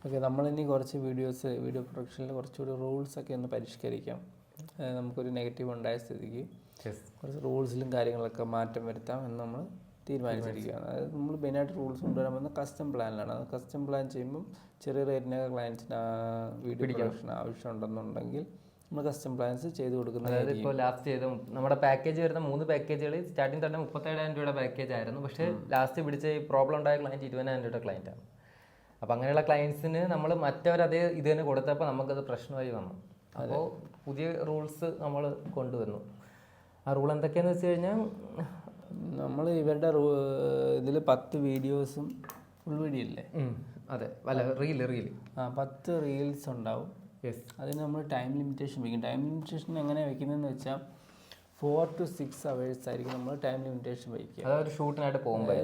Okay, നമ്മളിനി കുറച്ച് video പ്രൊഡക്ഷനിൽ കുറച്ചുകൂടി റൂൾസൊക്കെ ഒന്ന് പരിഷ്കരിക്കാം. നമുക്കൊരു നെഗറ്റീവ് ഉണ്ടായ സ്ഥിതിക്ക് കുറച്ച് റൂൾസിലും കാര്യങ്ങളൊക്കെ മാറ്റം വരുത്താം എന്ന് നമ്മൾ തീരുമാനിച്ചിരിക്കുകയാണ്. അതായത് നമ്മൾ മെയിനായിട്ട് റൂൾസ് കൊണ്ടുവരാൻ പോകുന്നത് കസ്റ്റം പ്ലാനിലാണ്. അത് കസ്റ്റം പ്ലാൻ ചെയ്യുമ്പം ചെറിയ റേറ്റിനൊക്കെ ക്ലയൻസിന് വീഡിയോ പ്രൊഡക്ഷൻ ആവശ്യമുണ്ടെന്നുണ്ടെങ്കിൽ നമ്മൾ കസ്റ്റം പ്ലാൻസ് ചെയ്ത് കൊടുക്കുന്നത്. അതായത് ഇപ്പോൾ ലാസ്റ്റ് ചെയ്ത നമ്മുടെ പാക്കേജ് വരുന്ന 3 പാക്കേജുകൾ സ്റ്റാർട്ടിങ് തന്നെ 37,000 രൂപയുടെ പാക്കേജ് ആയിരുന്നു. പക്ഷേ ലാസ്റ്റ് പിടിച്ച ഈ പ്രോബ്ലം ഉണ്ടായ ക്ലയൻറ്റ് 20,000 രൂപയുടെ ക്ലയൻറ്റാണ്. അപ്പോൾ അങ്ങനെയുള്ള ക്ലയൻസിന് നമ്മൾ മറ്റവരതേ ഇത് തന്നെ കൊടുത്തപ്പോൾ നമുക്കത് പ്രശ്നമായി വന്നു. അപ്പോൾ പുതിയ റൂൾസ് നമ്മൾ കൊണ്ടുവന്നു. ആ റൂൾ എന്തൊക്കെയാണെന്ന് വെച്ച് കഴിഞ്ഞാൽ നമ്മൾ ഇവരുടെ ഇതിൽ 10 വീഡിയോസും ഫുൾ വീഡിയോ ഇല്ലേ? അതെ, അല്ല റീല് 10 റീൽസ് ഉണ്ടാവും. യെസ്, അതിന് നമ്മൾ ടൈം ലിമിറ്റേഷൻ വയ്ക്കും. ടൈം ലിമിറ്റേഷൻ എങ്ങനെ വയ്ക്കുന്നതെന്ന് വെച്ചാൽ 4 to 6 hours ആയിരിക്കും നമ്മൾ ടൈം ലിമിറ്റേഷൻ വയ്ക്കുക. അതൊരു ഷൂട്ടിനായിട്ട് പോകുമ്പോൾ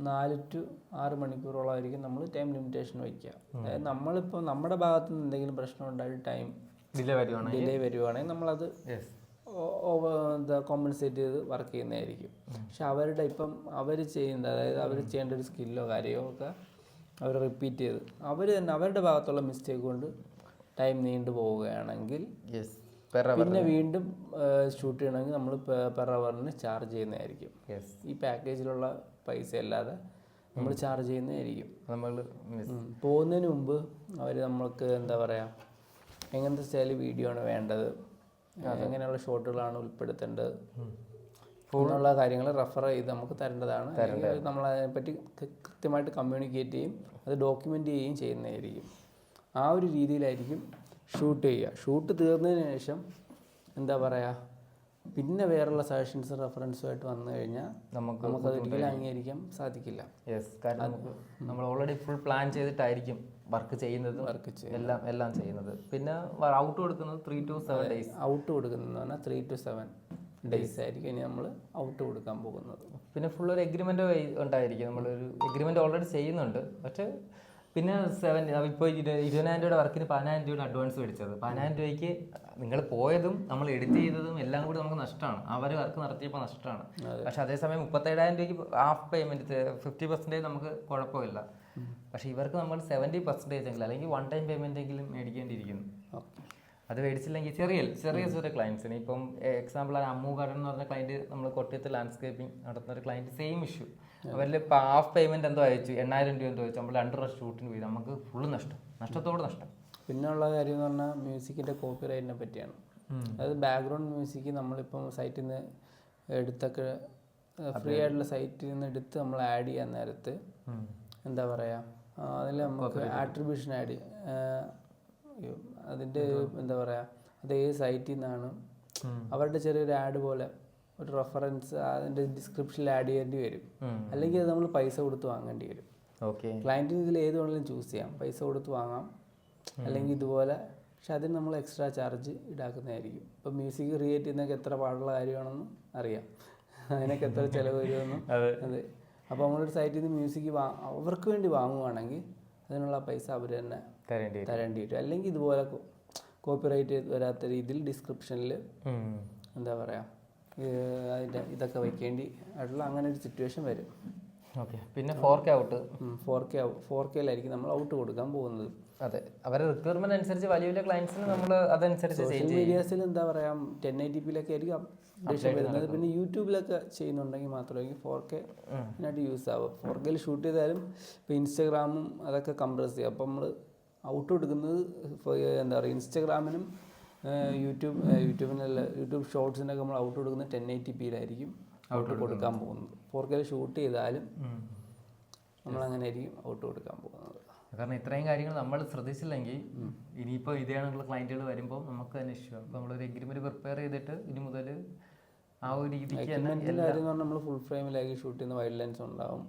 4 to 6 മണിക്കൂറോളമായിരിക്കും നമ്മൾ ടൈം ലിമിറ്റേഷൻ വയ്ക്കുക. അതായത് നമ്മളിപ്പോൾ നമ്മുടെ ഭാഗത്ത് നിന്ന് എന്തെങ്കിലും പ്രശ്നം ഉണ്ടായിട്ട് ടൈം ഡിലേ വരുവാണെങ്കിൽ നമ്മളത് കോമ്പൻസേറ്റ് ചെയ്ത് വർക്ക് ചെയ്യുന്നതായിരിക്കും. പക്ഷെ അവരുടെ അവർ ചെയ്യുന്നത്, അതായത് അവർ ചെയ്യേണ്ട ഒരു സ്കില്ലോ കാര്യമോ ഒക്കെ അവർ റിപ്പീറ്റ് ചെയ്ത് അവർ തന്നെ അവരുടെ ഭാഗത്തുള്ള മിസ്റ്റേക്ക് കൊണ്ട് ടൈം നീണ്ടു പോവുകയാണെങ്കിൽ പിന്നെ വീണ്ടും ഷൂട്ട് ചെയ്യണമെങ്കിൽ നമ്മൾ പെർ അവറിന് ചാർജ് ചെയ്യുന്നതായിരിക്കും. ഈ പാക്കേജിലുള്ള പൈസ അല്ലാതെ നമ്മൾ ചാർജ് ചെയ്യുന്നതായിരിക്കും. നമ്മൾ പോകുന്നതിന് മുമ്പ് അവർ നമ്മൾക്ക് എന്താ പറയുക, എങ്ങനത്തെ സ്റ്റൈൽ വീഡിയോ ആണ് വേണ്ടത്, എങ്ങനെയുള്ള ഷോട്ടുകളാണ് ഉൾപ്പെടുത്തേണ്ടത് എന്നുള്ള കാര്യങ്ങൾ റെഫർ ചെയ്ത് നമുക്ക് തരേണ്ടതാണ്. നമ്മൾ അതിനെപ്പറ്റി കൃത്യമായിട്ട് കമ്മ്യൂണിക്കേറ്റ് ചെയ്യും, അത് ഡോക്യുമെൻ്റ് ചെയ്യുകയും ചെയ്യുന്നതായിരിക്കും. ആ ഒരു രീതിയിലായിരിക്കും ഷൂട്ട് ചെയ്യുക. ഷൂട്ട് തീർന്നതിന് ശേഷം എന്താ പറയുക, പിന്നെ വേറെയുള്ള സജഷൻസ് റെഫറൻസുമായിട്ട് വന്നു കഴിഞ്ഞാൽ നമുക്കത് ഒരിക്കലും അംഗീകരിക്കാൻ സാധിക്കില്ല. കാരണം നമ്മൾ ഓൾറെഡി ഫുൾ പ്ലാൻ ചെയ്തിട്ടായിരിക്കും വർക്ക് ചെയ്യുന്നത്, എല്ലാം ചെയ്യുന്നത്. പിന്നെ ഔട്ട് കൊടുക്കുന്നത് 3 to 7 days. ഔട്ട് കൊടുക്കുന്നതെന്ന് പറഞ്ഞാൽ 3 to 7 days ആയിരിക്കും ഇനി നമ്മൾ ഔട്ട് കൊടുക്കാൻ പോകുന്നത്. പിന്നെ ഫുൾ ഒരു എഗ്രിമെൻ്റ് ഉണ്ടായിരിക്കും. നമ്മളൊരു എഗ്രിമെൻ്റ് ഓൾറെഡി ചെയ്യുന്നുണ്ട്. പക്ഷേ പിന്നെ ഇപ്പോൾ 20,000 രൂപയുടെ വർക്കിന് 10,000 രൂപയുടെ അഡ്വാൻസ് മേടിച്ചത്. 10,000 രൂപയ്ക്ക് നിങ്ങൾ പോയതും നമ്മൾ എഡിറ്റ് ചെയ്തതും എല്ലാം കൂടി നമുക്ക് നഷ്ടമാണ്. അവർ വർക്ക് നടത്തിയപ്പോൾ നഷ്ടമാണ്. പക്ഷെ അതേസമയം 37,000 രൂപയ്ക്ക് ഹാഫ് പേയ്മെൻറ്റ് 50% നമുക്ക് കുഴപ്പമില്ല. പക്ഷെ ഇവർക്ക് നമ്മൾ 70% എങ്കിലും അല്ലെങ്കിൽ 1 time പേയ്മെൻ്റ് എങ്കിലും മേടിക്കേണ്ടിയിരിക്കുന്നു. അത് മേടിച്ചില്ലെങ്കിൽ ചെറിയ ക്ലയൻസിന് ഇപ്പം എക്സാമ്പിൾ അമ്മു ഗാർഡൻ എന്ന് പറഞ്ഞ ക്ലയൻറ്റ്, നമ്മൾ കൊട്ടിയത്ത് ലാൻഡ്സ്കേപ്പിംഗ് നടത്തുന്ന ഒരു ക്ലയൻറ്റ്, സെയിം ഇഷ്യൂ. അവരിൽ ഇപ്പോൾ ഹാഫ് പേയ്മെൻറ്റ് എന്തോ അയച്ചു, 8,000 രൂപ എന്തോ അയച്ചു, നമ്മൾ 2 പ്രാവശ്യം ഷൂട്ടിന് പോയി, നമുക്ക് ഫുള്ള് നഷ്ടത്തോട് നഷ്ടം. പിന്നെയുള്ള കാര്യം എന്ന് പറഞ്ഞാൽ മ്യൂസിക്കിൻ്റെ കോപ്പിറൈറ്റിനെ പറ്റിയാണ്. അതായത് ബാക്ക്ഗ്രൗണ്ട് മ്യൂസിക് നമ്മളിപ്പം സൈറ്റിൽ നിന്ന് എടുത്തൊക്കെ ഫ്രീ ആയിട്ടുള്ള സൈറ്റിൽ നിന്ന് എടുത്ത് നമ്മൾ ആഡ് ചെയ്യാൻ നേരത്ത് എന്താ പറയുക, അതിൽ നമുക്ക് ആട്രിബ്യൂഷൻ ആഡ് അതിൻ്റെ എന്താ പറയുക, അത് ഏത് സൈറ്റിൽ നിന്നാണ് അവരുടെ ചെറിയൊരു ആഡ് പോലെ ഒരു റെഫറൻസ് അതിൻ്റെ ഡിസ്ക്രിപ്ഷനിൽ ആഡ് ചെയ്യേണ്ടി വരും. അല്ലെങ്കിൽ അത് നമ്മൾ പൈസ കൊടുത്ത് വാങ്ങേണ്ടി വരും. ക്ലയൻറ്റിന് ഇതിൽ ഏത് വേണമെങ്കിലും ചൂസ് ചെയ്യാം, പൈസ കൊടുത്ത് വാങ്ങാം അല്ലെങ്കിൽ ഇതുപോലെ. പക്ഷെ അതിന് നമ്മൾ എക്സ്ട്രാ ചാർജ് ഈടാക്കുന്നതായിരിക്കും. ഇപ്പം മ്യൂസിക് ക്രിയേറ്റ് ചെയ്യുന്നതൊക്കെ എത്ര പാടുള്ള കാര്യമാണെന്ന് അറിയാം, അതിനൊക്കെ എത്ര ചിലവ് വരുമെന്നും. അതെ, അപ്പോൾ നമ്മളൊരു സൈറ്റിൽ നിന്ന് മ്യൂസിക് അവർക്ക് വേണ്ടി വാങ്ങുവാണെങ്കിൽ അതിനുള്ള പൈസ അവർ തന്നെ തരേണ്ടി വരും. അല്ലെങ്കിൽ ഇതുപോലെ കോപ്പിറൈറ്റ് വരാത്ത രീതിയിൽ ഡിസ്ക്രിപ്ഷനിൽ എന്താ പറയുക അതിൻ്റെ ഇതൊക്കെ വയ്ക്കേണ്ടി ആയിട്ടുള്ള അങ്ങനെ ഒരു സിറ്റുവേഷൻ വരും. പിന്നെ 4K ഔട്ട് 4Kയിലായിരിക്കും നമ്മൾ ഔട്ട് കൊടുക്കാൻ പോകുന്നത്. അതെ, അവരുടെ റിക്വയർമെന്റ് അനുസരിച്ച് വലിയ ക്ലയൻസിന് നമ്മൾ അതനുസരിച്ച് സോഷ്യൽ മീഡിയാസിൽ എന്താ പറയുക 1080p ആയിരിക്കും അപ്ഡേഷൻ വരുന്നത്. പിന്നെ യൂട്യൂബിലൊക്കെ ചെയ്യുന്നുണ്ടെങ്കിൽ മാത്രമായിരിക്കും 4K ആയിട്ട് യൂസ് ആവുക. 4Kയിൽ ഷൂട്ട് ചെയ്താലും ഇപ്പോൾ ഇൻസ്റ്റാഗ്രാമും അതൊക്കെ കംപ്രസ് ചെയ്യും. അപ്പോൾ നമ്മൾ ഔട്ട് കൊടുക്കുന്നത് എന്താ പറയുക, ഇൻസ്റ്റാഗ്രാമിനും യൂട്യൂബ് ഷോർട്സിനൊക്കെ നമ്മൾ ഔട്ട് കൊടുക്കുന്നത് 1080pയിലായിരിക്കും ഔട്ട് കൊടുക്കാൻ പോകുന്നത്. 4Kയിൽ ഷൂട്ട് ചെയ്താലും നമ്മളങ്ങനെ ആയിരിക്കും ഔട്ട് കൊടുക്കാൻ പോകുന്നത്. കാരണം ഇത്രയും കാര്യങ്ങൾ നമ്മൾ ശ്രദ്ധിച്ചില്ലെങ്കിൽ ഇനിയിപ്പോൾ ഇതേണുള്ള ക്ലയൻറ്റുകൾ വരുമ്പോൾ നമുക്ക് തന്നെ ഇഷ്യൂ ആണ്. അപ്പോൾ നമ്മളൊരു എഗ്രിമെൻറ്റ് പ്രിപ്പയർ ചെയ്തിട്ട് ഇനി മുതൽ ആ ഒരു രീതിക്ക് കാര്യം എന്ന് പറഞ്ഞാൽ നമ്മൾ ഫുൾ ഫ്രെയിമിലാക്കി ഷൂട്ട് ചെയ്യുന്ന വൈഡ് ലെൻസ് ഉണ്ടാവും,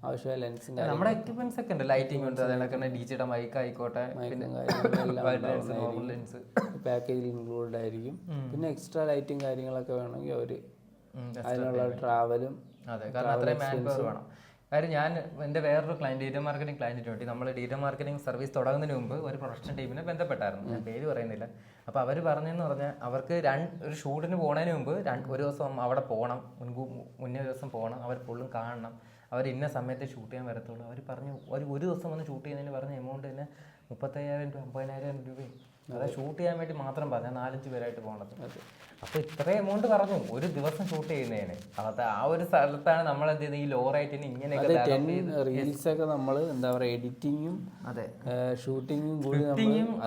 ആവശ്യമായ ലെൻസിൻ്റെ നമ്മുടെ എക്യുപ്മെന്റ്സ് ഒക്കെ ഉണ്ട്, ലൈറ്റിംഗ് ഉണ്ട്, അതിനൊക്കെ ഡിജിയുടെ മൈക്ക് ആയിക്കോട്ടെ, ലെൻസ് പാക്കേജിൽ ഇൻക്ലൂഡ് ആയിരിക്കും. പിന്നെ എക്സ്ട്രാ ലൈറ്റും കാര്യങ്ങളൊക്കെ വേണമെങ്കിൽ അവർ അതിനുള്ള ട്രാവലും. അതെ, കാരണം അത്രയും മാൻ പവർ വേണം. കാര്യം ഞാൻ എൻ്റെ വേറൊരു ക്ലയൻറ്റ്, ഡീറ്റെയിൽ മാർക്കറ്റിംഗ് ക്ലയൻറ്റിന് വേണ്ടി നമ്മൾ ഡീറ്റെയിൽ മാർക്കറ്റിംഗ് സർവീസ് തുടങ്ങുന്നതിന് മുമ്പ് ഒരു പ്രൊഡക്ഷൻ ടീമിനെ ബന്ധപ്പെട്ടായിരുന്നു. ഞാൻ പേര് പറയുന്നില്ല. അപ്പോൾ അവർ പറഞ്ഞതെന്ന് പറഞ്ഞാൽ അവർക്ക് ഒരു ഷൂട്ടിന് പോകുന്നതിന് മുമ്പ് ഒരു ദിവസം അവിടെ പോകണം, മുന്നേ ഒരു ദിവസം പോകണം, അവർ ഫുള്ളും കാണണം. അവർ ഇന്ന സമയത്ത് ഷൂട്ട് ചെയ്യാൻ വരത്തുള്ളൂ. അവർ പറഞ്ഞു ഒരു ദിവസം വന്ന് ഷൂട്ട് ചെയ്യുന്നതിന് പറഞ്ഞ എമൗണ്ട് തന്നെ 35,000 രൂപ 50,000 രൂപയും. അതായത് ഷൂട്ട് ചെയ്യാൻ വേണ്ടി മാത്രം പറഞ്ഞാൽ 4-5 പേരായിട്ട് പോകണത്. അപ്പോൾ ഇത്രയും എമൗണ്ട് പറഞ്ഞു ഒരു ദിവസം ഷൂട്ട് ചെയ്യുന്നതിന്. അത് ആ ഒരു സ്ഥലത്താണ് നമ്മൾ എന്ത് ചെയ്യുന്നത്, ഈ ലോ റേറ്റിന് ഇങ്ങനെയൊക്കെ റീൽസ് ഒക്കെ നമ്മൾ എന്താ പറയുക എഡിറ്റിങ്ങും അതെ ഷൂട്ടിങ്ങും കൂടി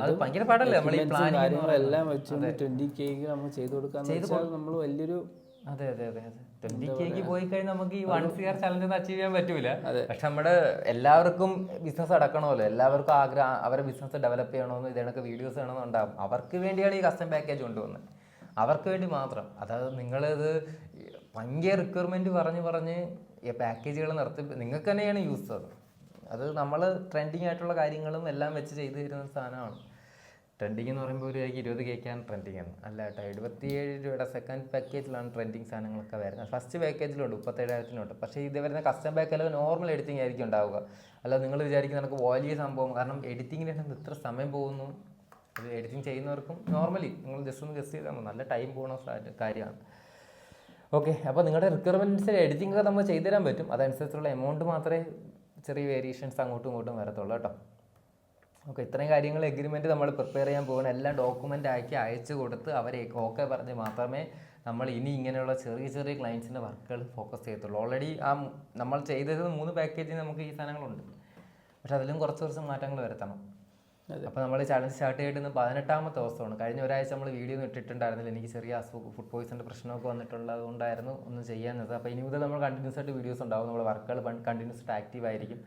അത് ഭയങ്കര പാടല്ലേ നമ്മൾ ഈ കാര്യങ്ങളെല്ലാം വെച്ചുകൊണ്ട് 20K നമ്മൾ ചെയ്ത് കൊടുക്കാന്ന് നമ്മൾ വലിയൊരു അതെ 20K പോയി കഴിഞ്ഞാൽ നമുക്ക് ഈ 1 CR ചലഞ്ച് ഒന്നും അച്ചീവ് ചെയ്യാൻ പറ്റൂല. പക്ഷെ നമ്മുടെ എല്ലാവർക്കും ബിസിനസ് അടക്കണമല്ലോ, എല്ലാവർക്കും ആഗ്രഹം അവരുടെ ബിസിനസ് ഡെവലപ്പ് ചെയ്യണമെന്ന് ഇതേണൊക്കെ വീഡിയോസ് ചെയ്യണമെന്ന് ഉണ്ടാകും. അവർക്ക് വേണ്ടിയാണ് ഈ കസ്റ്റം പാക്കേജ് കൊണ്ടുവന്നത്, അവർക്ക് വേണ്ടി മാത്രം. അതായത് നിങ്ങളിത് ഭയങ്കര റിക്വയർമെൻറ്റ് പറഞ്ഞ് ഈ പാക്കേജുകൾ നടത്തി നിങ്ങൾക്ക് തന്നെയാണ് യൂസ് അത് നമ്മൾ ട്രെൻഡിങ് ആയിട്ടുള്ള കാര്യങ്ങളും എല്ലാം വെച്ച് ചെയ്തു തരുന്ന സാധനമാണ്. ട്രെൻഡിങ് എന്ന് പറയുമ്പോൾ ഒരു 20Kക്കാണ് ട്രെൻഡിങ് ആണ് അല്ല കേട്ടോ. 77 രൂപയുടെ സെക്കൻഡ് പാക്കേജിലാണ് ട്രെൻഡിങ് സാധനങ്ങളൊക്കെ വരുന്നത്. ഫസ്റ്റ് പാക്കേജിലുണ്ട് 37,000 പക്ഷേ ഇത് വരുന്ന കസ്റ്റം പാക്കേജിൽ നോർമൽ എഡിറ്റിംഗ് ആയിരിക്കും ഉണ്ടാവുക. അല്ല നിങ്ങൾ വിചാരിക്കുന്ന നമുക്ക് വലിയ സംഭവം, കാരണം എഡിറ്റിങ്ങിന് ഇത്ര സമയം പോകുന്നു. അത് എഡിറ്റിംഗ് ചെയ്യുന്നവർക്കും നോർമലി നിങ്ങൾ ജസ്റ്റ് ഒന്ന് ഗസ്റ്റ് ചെയ്താൽ നല്ല ടൈം പോകുന്ന കാര്യമാണ്. ഓക്കെ, അപ്പോൾ നിങ്ങളുടെ റിക്വയർമെൻറ്റ്സ് എഡിറ്റിംഗ് ഒക്കെ നമ്മൾ ചെയ്തു തരാൻ പറ്റും. അതനുസരിച്ചുള്ള എമൗണ്ട് മാത്രമേ ചെറിയ വേരിയേഷൻസ് അങ്ങോട്ടും ഇങ്ങോട്ടും വരത്തുള്ളൂ കേട്ടോ. ഓക്കെ, ഇത്രയും കാര്യങ്ങൾ എഗ്രിമെൻറ്റ് നമ്മൾ പ്രിപ്പയർ ചെയ്യാൻ പോകുന്ന എല്ലാം ഡോക്യുമെൻ്റ് ആക്കി അയച്ചു കൊടുത്ത് അവരെ ഓക്കെ പറഞ്ഞ് മാത്രമേ നമ്മൾ ഇനി ഇങ്ങനെയുള്ള ചെറിയ ക്ലയൻസിൻ്റെ വർക്കുകൾ ഫോക്കസ് ചെയ്യത്തുള്ളൂ. ഓൾറെഡി നമ്മൾ ചെയ്തത് 3 പാക്കേജിൽ നമുക്ക് ഈ സാധനങ്ങളുണ്ട്, പക്ഷെ അതിലും കുറച്ച് മാറ്റങ്ങൾ വരുത്തണം. അപ്പോൾ നമ്മൾ ചലഞ്ച് സ്റ്റാർട്ട് ചെയ്തിട്ട് 18ാമത്തെ ദിവസമാണ്. കഴിഞ്ഞ ഒരാഴ്ച നമ്മൾ വീഡിയോ ഒന്നും ഇട്ടിട്ടുണ്ടായിരുന്നില്ല. എനിക്ക് ചെറിയ ഫുഡ് പോയിസൻ്റെ പ്രശ്നമൊക്കെ വന്നിട്ടുള്ളത് കൊണ്ടായിരുന്നു ഒന്നും ചെയ്യാഞ്ഞത്. അപ്പോൾ ഇനി മുതൽ നമ്മൾ കണ്ടിന്യൂസ് ആയിട്ട് വീഡിയോസ് ഉണ്ടാവും. നമ്മുടെ വർക്കുകൾ കണ്ടിന്യൂസ് ആയിട്ട് ആക്റ്റീവ് ആയിരിക്കും.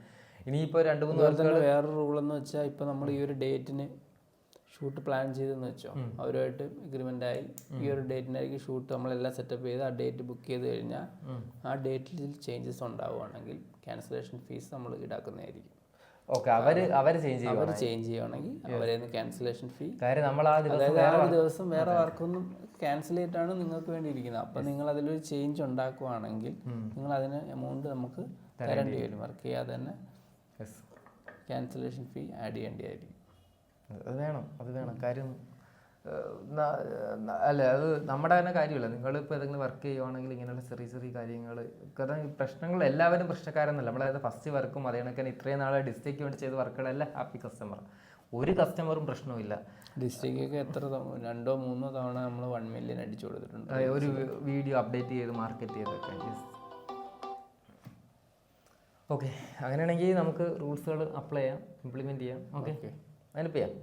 ഇനിയിപ്പോൾ 2-3 ദിവസം വേറൊരു റൂളെന്ന് വെച്ചാൽ ഇപ്പോൾ നമ്മൾ ഈ ഒരു ഡേറ്റിന് ഷൂട്ട് പ്ലാൻ ചെയ്തെന്ന് വെച്ചോ, അവരുമായിട്ട് എഗ്രിമെൻ്റ് ആയി ഈ ഒരു ഡേറ്റിനായിരിക്കും ഷൂട്ട് നമ്മളെല്ലാം സെറ്റപ്പ് ചെയ്ത് ആ ഡേറ്റ് ബുക്ക് ചെയ്ത് കഴിഞ്ഞാൽ ആ ഡേറ്റിൽ ചേഞ്ചസ് ഉണ്ടാവുകയാണെങ്കിൽ ക്യാൻസലേഷൻ ഫീസ് നമ്മൾ ഈടാക്കുന്നതായിരിക്കും. ഓക്കെ, അവർ ചേഞ്ച് ചെയ്യുകയാണെങ്കിൽ അവരെ ക്യാൻസലേഷൻ ഫീ, കാര്യം നമ്മൾ ആ ദിവസം വേറെ വർക്കൊന്നും ക്യാൻസൽ ചെയ്തിട്ടാണ് നിങ്ങൾക്ക് വേണ്ടി ഇരിക്കുന്നത്. അപ്പം നിങ്ങൾ അതിലൊരു ചേഞ്ച് ഉണ്ടാക്കുവാണെങ്കിൽ നിങ്ങൾ അതിന് എമൗണ്ട് നമുക്ക് തരേണ്ടി വരും. വർക്ക് ചെയ്യാതെ തന്നെ ക്യാൻസലേഷൻ ഫീ ആഡ് ചെയ്യേണ്ടിയായിരിക്കും. അത് വേണം കാര്യം അല്ല, അത് നമ്മുടെ തന്നെ കാര്യമല്ല. നിങ്ങളിപ്പോൾ ഏതെങ്കിലും വർക്ക് ചെയ്യുവാണെങ്കിൽ ഇങ്ങനെയുള്ള ചെറിയ കാര്യങ്ങൾ, കാരണം ഈ പ്രശ്നങ്ങൾ എല്ലാവരും പ്രശ്നക്കാരെന്നല്ല. നമ്മളത് ഫസ്റ്റ് വർക്കും അതേ കണക്കിന് ഇത്രയും നാളെ ഡിസ്ട്രിക്റ്റ് വേണ്ടി ചെയ്ത വർക്കുകളെല്ലാം ഹാപ്പി കസ്റ്റമർ, ഒരു കസ്റ്റമറും പ്രശ്നമില്ല. ഡിസ്ട്രിക്റ്റൊക്കെ എത്ര 2-3 തവണ നമ്മൾ 1 million അടിച്ചു കൊടുത്തിട്ടുണ്ട് ഒരു വീഡിയോ അപ്ഡേറ്റ് ചെയ്ത് മാർക്കറ്റ് ചെയ്തൊക്കെ. ഓക്കെ, അങ്ങനെയാണെങ്കിൽ നമുക്ക് റൂൾസുകൾ അപ്ലൈ ചെയ്യാം, ഇംപ്ലിമെൻറ്റ് ചെയ്യാം. ഓക്കെ, അതിനിപ്പോൾ ചെയ്യാം.